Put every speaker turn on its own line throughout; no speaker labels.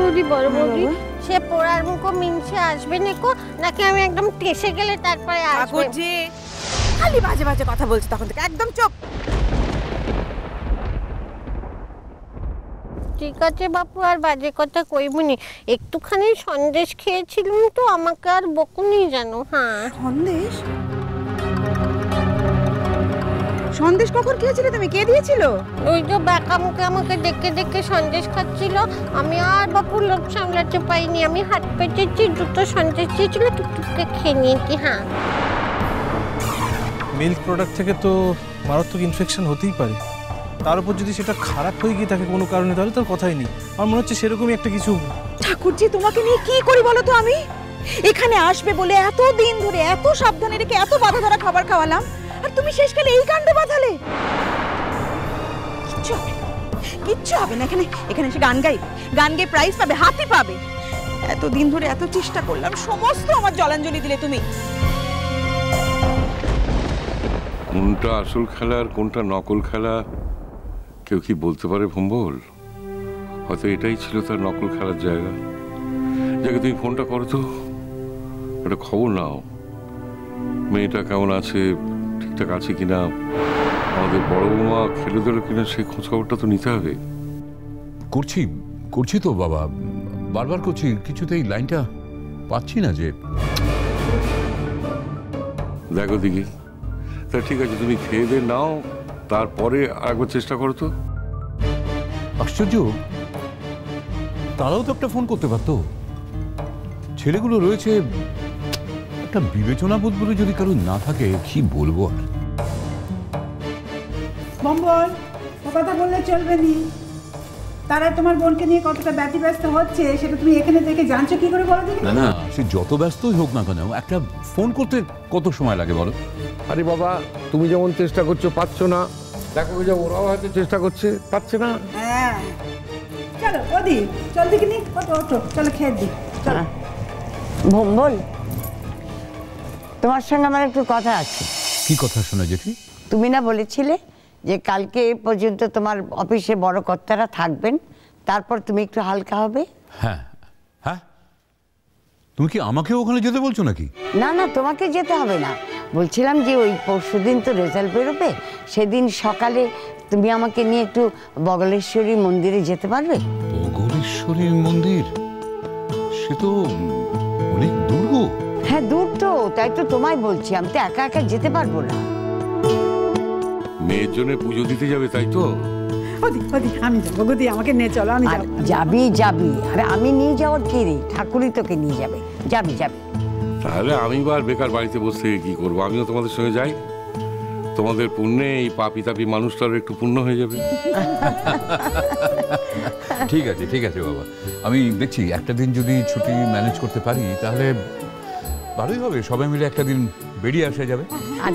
বৌদি বড় বৌদি সে পোড়ার মুখো মিনছে আসবে নাকো নাকি আমি একদম টেসে গেলে তারপরে আসবে?
ঠাকুরজি খালি বাজে বাজে কথা বলছে তখন থেকে, একদম চুপ।
ঠিক আছে বাপু, আর বাজে কথা কইবুনি। একটুখানি সন্দেশ খেয়েছিলাম তো, আমাকে আর বকুনি জানো। হ্যাঁ
সন্দেশ? সন্দেশ কখন খেয়েছিলে তুমি? কে দিয়েছিল?
ওই তো বাঁকা মুখে আমাকে দেখে দেখে সন্দেশ খাচ্ছিল। আমি আর বাপু লোভ সামলাতে পাইনি, আমি হাত পেতেছি, দুটো সন্দেশ দিয়েছিল, টুকটুকে খেয়ে নিয়েছি। হ্যাঁ,
মিল্ক প্রোডাক্ট থেকে তো মারাত্মক ইনফেকশন হতেই পারে, তার উপর যদি সেটা খারাপ হয়ে গিয়ে থাকে কোনো কারণে, তাহলে তার কথাই নেই। আমার মনে হচ্ছে সেরকমই একটা কিছু।
ঠাকুরজি তোমাকে নিয়ে কি করি বলো তো? আমি এখানে আসবে বলে এত দিন ধরে এত সাবধানে রেখে এত বাধা ধরা খাবার খাওয়ালাম, আর তুমি শেষকালে এই কাণ্ড বাঁধালে। কিচ্ছু হবে না। এখানে এখানে এসে গান গাইয়ে প্রাইজ পাবে, হাতি পাবে। এতদিন ধরে এত চেষ্টা করলাম, সমস্ত আমার জলাঞ্জলি দিলে তুমি।
কোনটা আসল খেলা আর কোনটা নকল খেলা কেউ কি বলতে পারে ভম্বল? হয়তো এটাই ছিল তার নকল খেলার জায়গা। যাকে তুমি ফোনটা করো তো, একটা খবর নাও, মেয়েটা কেমন আছে, ঠিকঠাক আছে কিনা, আমাদের বড় বৌমা খেলে দিল কিনা, সেই খোঁজ খবরটা তো নিতে হবে।
করছি তো বাবা, বারবার করছি, কিছুতেই লাইনটা পাচ্ছি না যে।
দেখো দিকে, তা ঠিক আছে, তুমি খেয়ে দিয়ে নাও, তারপরে আরেকবার চেষ্টা করো তো।
আশ্চর্য, তারাও তো একটা ফোন করতে পারতো। ছেলেগুলো রয়েছে, একটা বিবেচনা বোধ বলে যদি কারো না থাকে, কি বলবো আর।
বম্বল, ও কথা বললে চলবে নি। তারা তোমার বোনকে নিয়ে কতটা ব্যতিব্যস্ত হচ্ছে সেটা তুমি এখানে থেকে জানছো কি করে বলো দেখি?
না, সে যত ব্যস্তই হোক না কেন, একটা ফোন করতে কত সময় লাগে বলো?
আরে বাবা, তুমি যেমন চেষ্টা করছো পাচ্ছ না, দেখো যে ওরাও হয়তো চেষ্টা করছে, পাচ্ছে না।
হ্যাঁ, চলো ওদি, চল দেখি নি, ওঠো চলো খেয়ে দিই। চলো।
ভম্বল, তোমার সঙ্গে আমার একটু কথা আছে।
কি কথা শোনা জেঠি?
তুমি না বলেছিলে যে কালকে পর্যন্ত তোমার অফিসে বড় কর্তারা থাকবেন, তারপর তুমি একটু হালকা হবে?
হ্যাঁ হ্যাঁ, তুমি কি আমাকে ওখানে যেতে বলছো নাকি?
না না, তোমাকে যেতে হবে না। বলছিলাম যে ওই পরশুদিন তো রেজাল্ট বেরোবে, সেদিন সকালে তুমি আমাকে নিয়ে একটু বগলেশ্বরী মন্দিরে যেতে পারবে?
বগলেশ্বরী মন্দির? সে তো অনেক দূর গো।
হ্যাঁ দূর তো, তাই তো তোমায় বলছি, আমি তো একা একা যেতে পারবো না।
মেয়ের জন্য পুজো দিতে যাবে তাই তো?
ওদি আমি যাবো, গদি আমাকে নিয়ে চলো। আমি
যাবি, আরে আমি নিয়ে যাওয়ার কি রে, ঠাকুরই তোকে নিয়ে যাবে। যাবি।
তাহলে আমি বার বেকার বাড়িতে বসে থেকে কি করবো? আমিও তোমাদের সঙ্গে যাই, তোমাদের পুণ্যে এই পাপি তাপি মানুষটার একটু পুণ্য হয়ে যাবে।
ঠিক আছে বাবা, আমি দেখছি একটা দিন যদি ছুটি ম্যানেজ করতে পারি তাহলে ভালোই হবে। সবাই মিলে একটা দিন বেরিয়ে আসা যাবে।
আর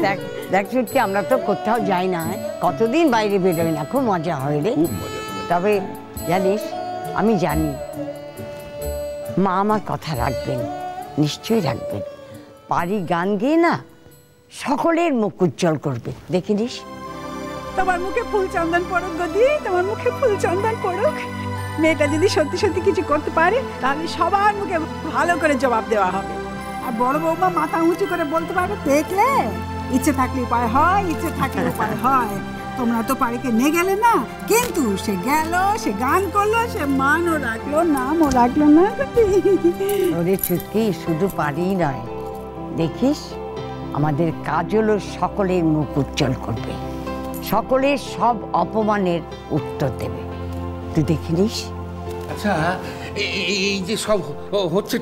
দেখ সত্যি, আমরা তো কোথাও যাই না, কতদিন বাইরে বেরোই না, খুব মজা হয় রে।
খুব মজা।
তবে জানিস, আমি জানি মা আমার কথা রাখবেন, নিশ্চয়ই রাখবেন। পারি গান গেয়ে না সকলের মুখ উজ্জ্বল করবে, দেখিনিস।
তোমার মুখে ফুল চন্দন পড়ুক গদি, তোমার মুখে ফুল চন্দন পড়ুক। মেয়েটা যদি সত্যি সত্যি কিছু করতে পারে, তাহলে সবার মুখে ভালো করে জবাব দেওয়া হবে। আর বড় বৌমা মাথা উঁচু করে বলতে পারবে, দেখলে ইচ্ছে থাকলে উপায় হয়, ইচ্ছে থাকলে উপায় হয়। তোমরা তো পাড়িকে নিয়ে গেলে না, কিন্তু সে গেল, সে গান করলো, সে মানও রাখলো, নামও রাখলো না।
ওরে ছুটকি, শুধু পারি নয়, দেখিস আমাদের কাজ হলো সকলের মুখ উজ্জ্বল করবে, সকলের সব অপমানের উত্তর দেবে। তুই দেখিনিস?
আচ্ছা, এই যে সব হচ্ছে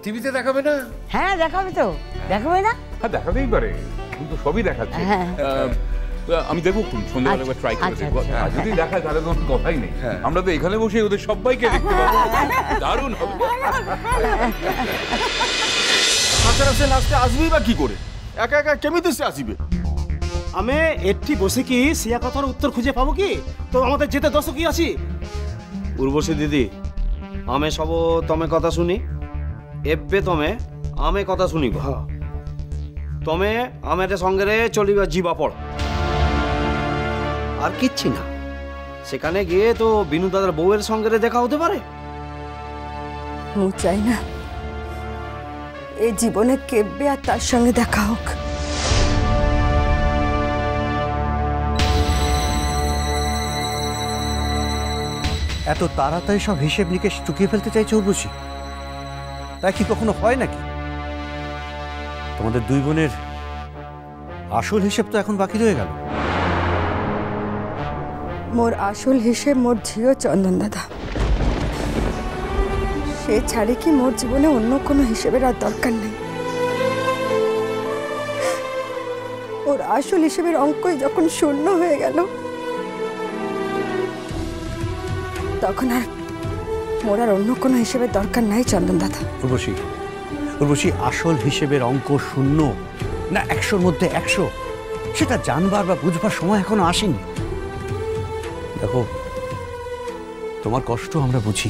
টিভিতে দেখাবে না?
হ্যাঁ দেখাবে তো, দেখাবে না?
হ্যাঁ দেখাতেই পারে, কিন্তু সবই দেখাচ্ছে। আমি দেখবো সন্ধ্যাবেলা একবার ট্রাই করে দেখবো, যদি দেখায় তাহলে তো কথাই নেই। আমরা তো এখানে বসে ওদের সবাইকে দেখতে পাবো, দারুণ হবে।
তাছাড়া সে লাস্টে আসবেই বা কি করে? একা একা কেমিতে সে আসিবে?
আমি এটি বসে কি সিয়া কথার উত্তর খুঁজে পাবো কি? তো আমাদের যেতে দশ কি আছি? উর্বশী দিদি, আমি সব তমে কথা শুনি, এবে তমে আমি কথা শুনিব। তমে আমার সঙ্গে চলিবা ଯିବା পড়, আর কিচ্ছি না। সেখানে গিয়ে তো বিনু দাদার বউয়ের সঙ্গে দেখা হতে পারে।
ও চাই না এই জীবনে কেব্বে আর তার সঙ্গে দেখা হোক।
এত তাড়াতাড়ি সব হিসেব নিকেশ চুকিয়ে ফেলতে চাইছে উর্বশী? তাই কি কখনো হয় নাকি? তোমাদের দুই বোনের আসল হিসেব তো এখন বাকি রয়ে গেল।
মোর আসল হিসেব মোর ঝিও চন্দন দাদা। সে ছাড়ে কি মোর জীবনে অন্য কোনো হিসেবের আর দরকার নেই। ওর আসল হিসেবের অঙ্কই যখন শূন্য হয়ে গেল, তখন আর মোর আর অন্য কোনো হিসেবের দরকার নাই চন্দন দাদা।
উর্বশী, আসল হিসেবের অঙ্ক শূন্য না 100-র মধ্যে 100, সেটা জানবার বা বুঝবার সময় এখনো আসেনি। দেখো, তোমার কষ্ট আমরা বুঝি,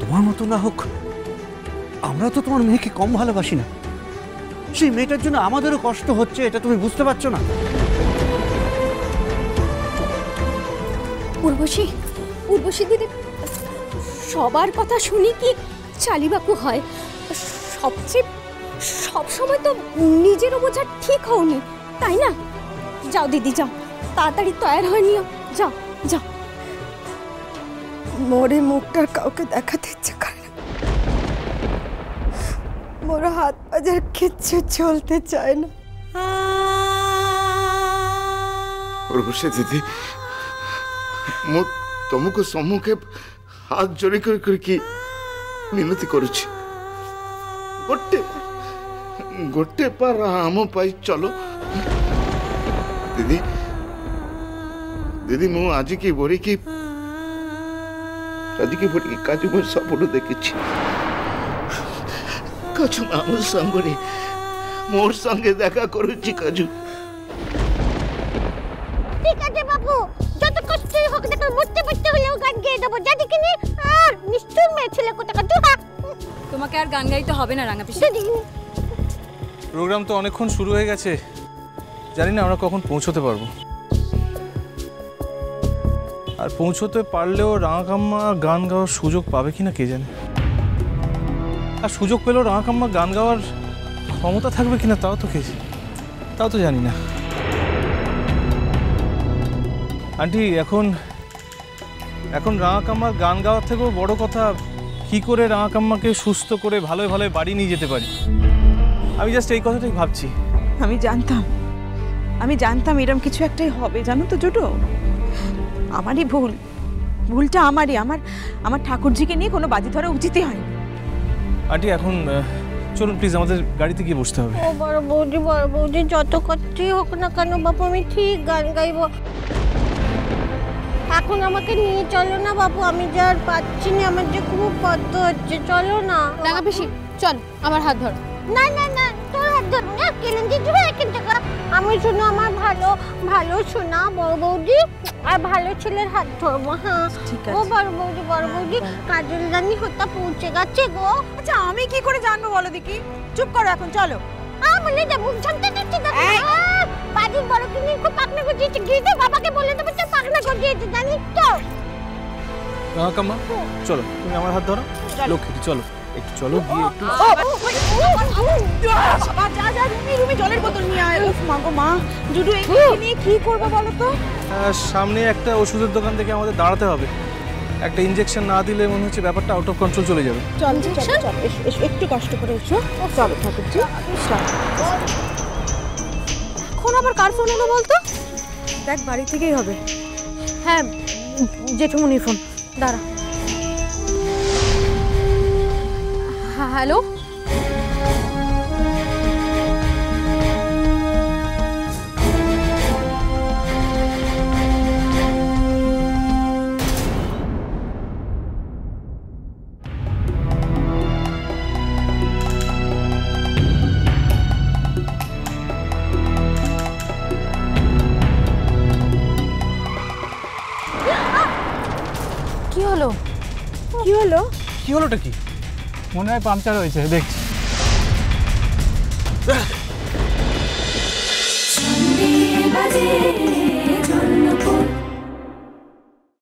তোমার মতো না হোক, আমরা তো তোমার মেয়েকে কম ভালোবাসি না। সেই মেয়েটার জন্য আমাদেরও কষ্ট হচ্ছে, এটা তুমি বুঝতে পারছো না?
উর্বশী দিদি, সবার কথা শুনি কি চালিবাকু হয়? সবসময় তো নিজেরও বোঝা ঠিক হওনি, তাই না? যাও দিদি, যাও, তাড়াতাড়ি তৈরি হয়ে নিও, যাও যাও।
মোরে মুখটার কাউকে দেখাতে ইচ্ছে করে না। মোর হাত পাজার কিচ্ছু চলতে চায় না।
উর্বশী দিদি, ମୁଁ ତମକୁ ସମ୍ମୁଖେ ହାତ ଯୋଡ଼ି କରି କରିକି ମିନତି କରୁଛି, ଗୋଟେ ପାର ଆମ ପାଇଁ ଚଲ। ଦିଦି ଦିଦି, ମୁଁ ଆଜିକି ବଢ଼ିକି କାଜୁ ମୁଁ ସବୁଠୁ ଦେଖିଛି। କାଜୁ ଆମ ସାଙ୍ଗରେ ମୋର ସଙ୍ଗେ ଦେଖା କରୁଛି। କାଜୁ
ঠিক আছে বাবু, যত কষ্টই হোক না, মরতে মরতে হলেও গান গেয়ে দেবো। জানি কি নিশ্চয় মেয়ে ছেলে কোথাকার।
তোমাকে আর গান গাইতে হবে না রাঙা পিসি।
প্রোগ্রাম তো অনেকক্ষণ শুরু হয়ে গেছে, জানি না আমরা কখন পৌঁছতে পারবো। আর পৌঁছতে পারলেও রাঙাকাম্মা গান গাওয়ার সুযোগ পাবে কিনা কে জানে। আর সুযোগ পেলেও রাঙাকাম্মা গান গাওয়ার ক্ষমতা থাকবে কিনা তাও তো জানি না। আন্টি, এখন রাঙাকাম্মার গান গাওয়ার থেকেও বড় কথা, কি করে রাঙাকাম্মাকে সুস্থ করে ভালোই ভালোই বাড়ি নিয়ে যেতে পারি। আমি জাস্ট এই কথাটাই ভাবছি।
আমি জানতাম এরকম কিছু একটাই হবে, জানো তো জুটো। আমারই ভুলটা আমারই। আমার ঠাকুরজিকে নিয়ে কোনো বাজি ধরা উচিতই হয়।
আন্টি, এখন চলুন প্লিজ, আমাদের গাড়িতে গিয়ে বসতে হবে।
ও বড় বৌদি, যত কষ্টই হোক না কেন বাবু, আমি ঠিক গান গাইবো। এখন আমাকে নিয়ে চলো না বাবু, আমি যে আর পাচ্ছি না, আমার যে খুব কষ্ট হচ্ছে। চলো না
রাঙা পিসি, চল, আমার হাত ধর।
না না না, তোর হাত ধরবো না, কেলেন দিয়ে যাবে এখান থেকে। আমি শোনো, আমার ভালো শোনা বড় বৌদি, আর ভালো ছেলের হাত ধরবো। হ্যাঁ ঠিক আছে। ও বড় বৌদি, কাজল রানী হত্যা পৌঁছে গেছে গো।
আচ্ছা, আমি কি করে জানবো বলো দেখি? চুপ করো এখন, চলো।
বলে দেবো, জানতে দিচ্ছি না। বাড়ির বড় কিনে খুব পাকনা করছিস, গিয়ে তো বাবাকে বলে দেবো তো পাকনা করছিস, জানিস তো।
রাঙাকাম্মা, চলো, তুমি আমার হাত ধরো। লক্ষ্মী, চলো একটু, চলো গিয়ে একটু।
রুমি জলের বোতল নিয়ে আয়। মাগো মা, জুডু নিয়ে কি করবো বলো তো?
সামনে একটা ওষুধের দোকান থেকে আমাদের দাঁড়াতে হবে। একটা ইনজেকশন না দিলে মনে হচ্ছে ব্যাপারটা আউট অফ কন্ট্রোল চলে যাবে।
চল, একটু কষ্ট করে এসো। চলো ঠাকুরজি।
এখন আবার কার ফোন এলো বলতো?
দেখ, বাড়ি থেকেই হবে।
হ্যাঁ, জেঠুমনির ফোন। দাঁড়া। হ্যালো, কি
হলোটা কি?
মনে হয় পাংচার হয়েছে, দেখছি।
Sunday,